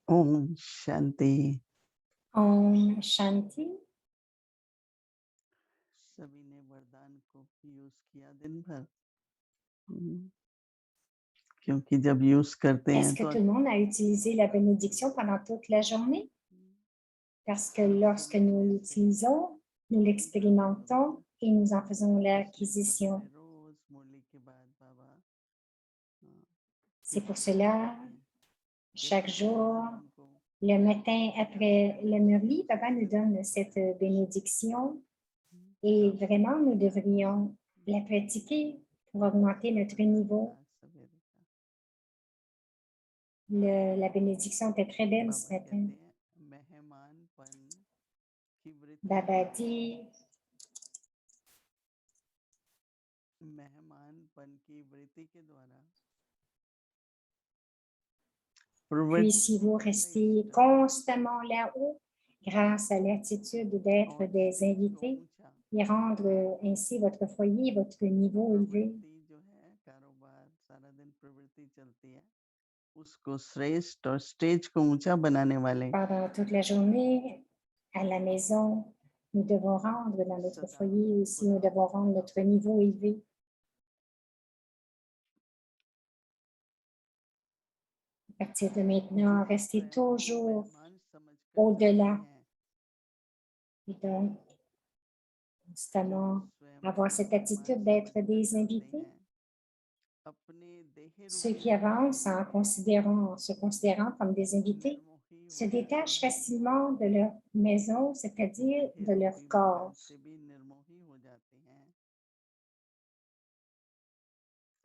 ओम Shanti. Om Shanti. सभी ने वरदान को यूज किया दिन भर। हम्म, क्योंकि जब यूज करते Est-ce हैं que तो tout le monde a utilisé la bénédiction pendant toute la journée? Parce que lorsque nous l'utilisons, nous l'expérimentons et nous en faisons l'acquisition. रोज मुरली के बाद बाबा C'est इस pour वरदान cela, की chaque जैसे jour, भगवान हमको le matin après le Murli, Baba nous donne cette bénédiction et vraiment nous devrions la pratiquer pour augmenter notre niveau. सवेरे का La bénédiction était très belle ce बाबा matin. कहते हैं मेहमानपन की वृत्ति के Baba द्वारा dit, मेहमानपन की वृत्ति के द्वारा puis si vous restez constamment là-haut, grâce à l'attitude d'être और des स्टेज को invités ऊंचा et rendre ainsi votre foyer, votre niveau élevé. प्रवृत्ति जो है कारोबार सारा दिन प्रवृत्ति चलती है उसको श्रेष्ठ और स्टेज को ऊंचा बनाने वाले Pendant toute la journée, à la maison, nous devons rendre dans notre सदा foyer aussi, nous पुनः devons rendre notre niveau élevé. À partir de maintenant, जो restez स्वयं को toujours मेहमान समझकर चलते au-delà हैं et donc जो constamment स्वयं avoir को cette मेहमान attitude d'être समझकर des चलते invités. हैं अपने देह Ceux रूपी qui avancent शरीर en se considérant comme des invités Nirmohi se हो जाते détachent हैं facilement de leur maison, c'est-à-dire देह de leur रूपी corps. मकान से भी निर्मोही हो जाते हैं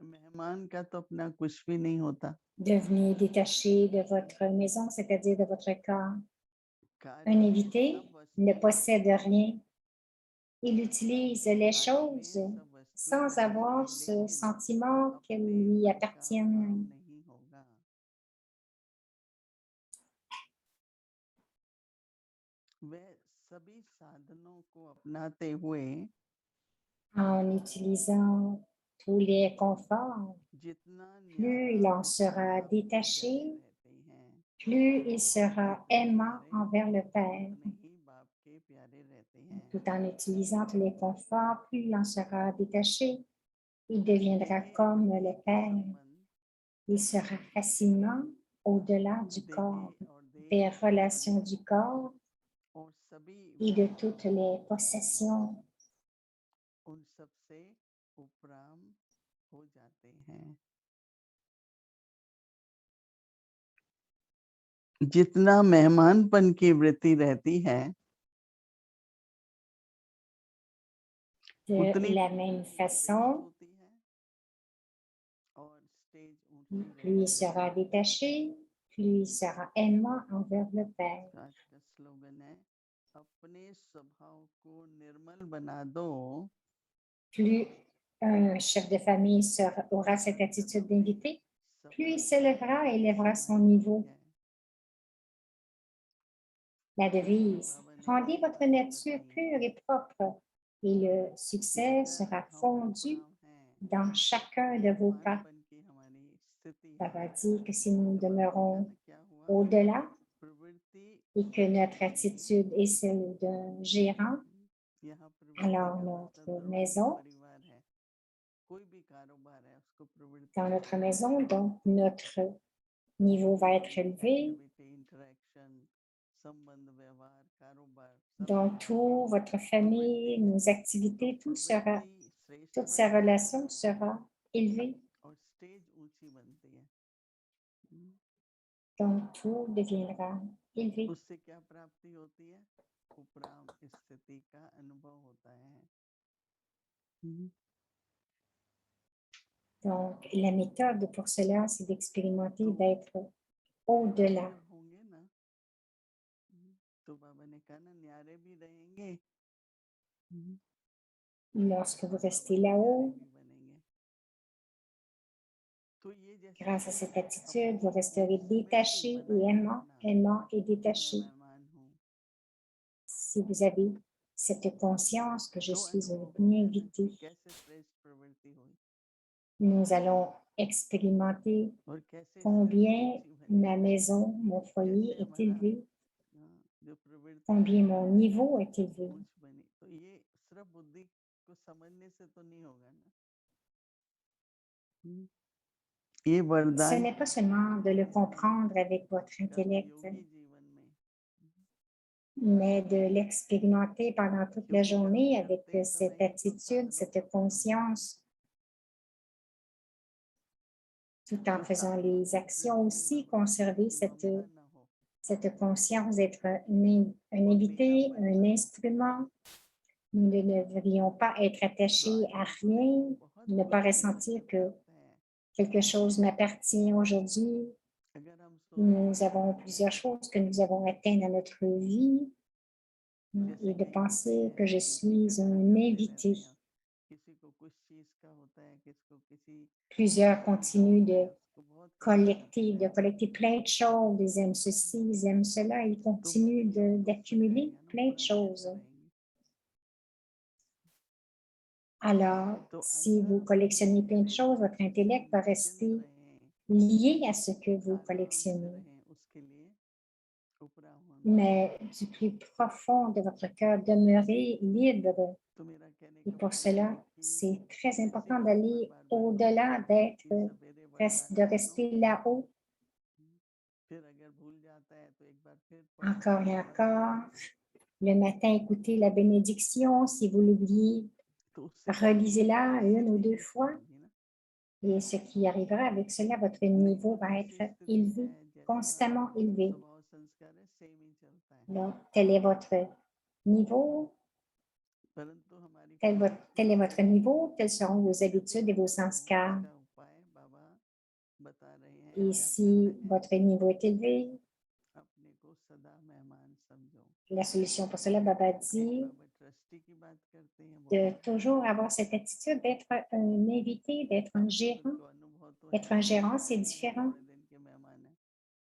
मेहमान का तो अपना कुछ भी नहीं होता Devenez détaché de votre maison, c'est-à-dire de votre corps. Un कार्य में invité सब ne वस्तुएं possède rien. Il utilise les कार्य में choses सब वस्तुएं sans avoir रहेंगी ce लेकिन sentiment qu'elles अपने lui मन का भाव appartiennent. नहीं होगा वे सभी साधनों को अपनाते हुए En utilisant tous les conforts, जितना plus न्यारा il en उतना sera बाप के प्यारे détaché, रहते हैं plus il sera जितने aimant न्यारे envers le Père. उतने ही बाप के प्यारे रहते हैं Tout en utilisant tous les conforts, plus il en sera détaché, il deviendra देह comme le वृत्ति के Père. संबंध Il sera facilement au-delà du देह corps, और देह des के relations संबंध du corps और सभी et de toutes भोग les possessions. उन सब से उपराम हो जाते हैं जितना मेहमानपन की वृत्ति रहती है De उतनी la même प्रवृत्ति श्रेष्ठ façon, होती है और स्टेज ऊंची plus il रहती है sera détaché, plus il sera aimant envers le Père. आज का स्लोगन है अपने स्वभाव को निर्मल बना दो Plus un chef de famille aura cette ज्ञान attitude करोगे d'invité, plus il सफलता s'élèvera et élèvera son समाएगी niveau. है La इसलिए devise, बाबा ने rendez कई votre बातें nature बताई pure et propre et le कि succès अगर sera हम fondu उपराम हैं dans chacun de vos pas. मेहमानपन की हमारी स्थिति Ça है va dire que si nous तो बाबा ने कहा demeurons ना क्या हुआ au-delà प्रवृत्ति et que notre attitude est celle d'un gérant, यहाँ प्रवृत्ति alors का मतलब notre द्रव्य maison, परिवार है कोई भी कारोबार है उसको प्रवृत्ति dans notre बोलते हैं maison, donc notre niveau va être élevé. Activity interaction संबंध व्यवहार कारोबार सब Donc, यहाँ tout votre प्रवृत्ति famille, है nos तो activités, tout sera, प्रवृत्ति श्रेष्ठ toutes ces बनती है relations sera élevées. और स्टेज ऊंची बनती है Donc, tout deviendra élevé. उससे क्या प्राप्ति होती है उपराम स्थिति का अनुभव होता है Donc, la méthode pour cela, c'est d'expérimenter तो d'être au-delà. जब होंगे ना तो बाबा ने कहा ना न्यारे भी रहेंगे Lorsque vous और बाबा restez के प्यारे là-haut, भी बनेंगे तो ये जैसे grâce à कि cette attitude, अपनी vous resterez स्मृति détaché et बनाए aimant, रखना aimant et कि मैं détaché. मेहमान हूँ Si vous avez cette conscience que je तो suis un अनुभव होंगे ना invité, कि कैसे श्रेष्ठ प्रवृत्ति हुई nous allons expérimenter और कैसे combien श्रेष्ठ जीवन ma maison, mon foyer कैसे est हमारा élevé, जो प्रवृत्ति combien mon niveau est élevé. ऊंच बनी तो ये सिर्फ बुद्धि को समझने से तो नहीं होगा ना ये Ce वरदान n'est pas seulement de le comprendre avec votre intellect, योगी जीवन में mais de l'expérimenter pendant toute la journée avec cette attitude, cette conscience, tout en faisant les actions aussi, conserver cette conscience d'être un invité, un instrument. Nous ne devrions pas être attachés à rien, ne pas ressentir que quelque chose m'appartient aujourd'hui. Nous avons plusieurs choses que nous avons atteintes dans notre vie et de penser que je suis un invité. Plusieurs continuent de collecter plein de choses. Ils aiment ceci, ils aiment cela. Ils continuent d'accumuler plein de choses. Alors, si vous collectionnez plein de choses, votre intellect va rester lié à ce que vous collectionnez. Mais du plus profond de votre cœur, demeurez libre. Et pour cela, c'est très important d'aller au-delà, de rester là-haut. Encore et encore, le matin, écoutez la bénédiction. Si vous l'oubliez, relisez-la une ou deux fois. Et ce qui arrivera avec cela, votre niveau va être élevé, constamment élevé. Donc, tel est votre niveau. Tel est votre niveau, telles seront vos habitudes et vos sanskars. Et si votre niveau est élevé, la solution pour cela, Baba dit, de toujours avoir cette attitude d'être un invité, d'être un gérant. Être un gérant, c'est différent.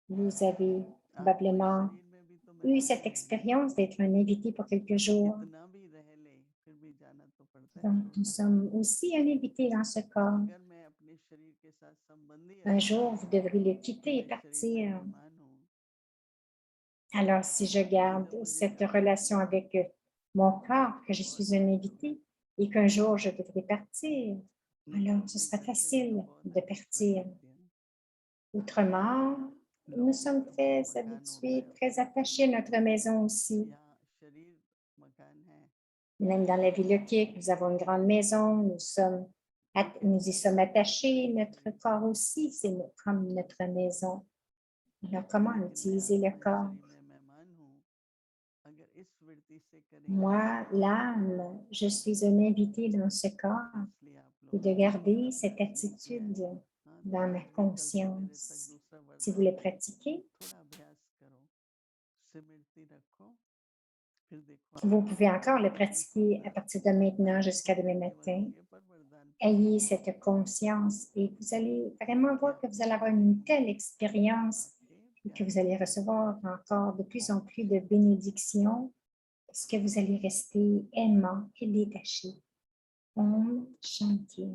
Vous avez probablement eu cette expérience d'être un invité pour quelques jours. Donc, nous sommes aussi un invité dans ce corps. Un jour, vous devrez le quitter et partir. Alors, si je garde cette relation avec mon corps, que je suis un invité et qu'un jour je devrais partir, alors ce sera facile de partir. Autrement, nous sommes très habitués, très attachés à notre maison aussi. Même dans la vie logique, nous avons une grande maison, nous y sommes attachés, notre corps aussi, c'est comme notre maison. Alors, comment utiliser le corps? Moi, l'âme, je suis un invité dans ce corps et de garder cette attitude dans ma conscience. Si vous le pratiquez, vous pouvez encore le pratiquer à partir de maintenant jusqu'à demain matin. Ayez cette conscience et vous allez vraiment voir que vous allez avoir une telle expérience et que vous allez recevoir encore de plus en plus de bénédictions parce que vous allez rester aimant et détaché. Om Shanti.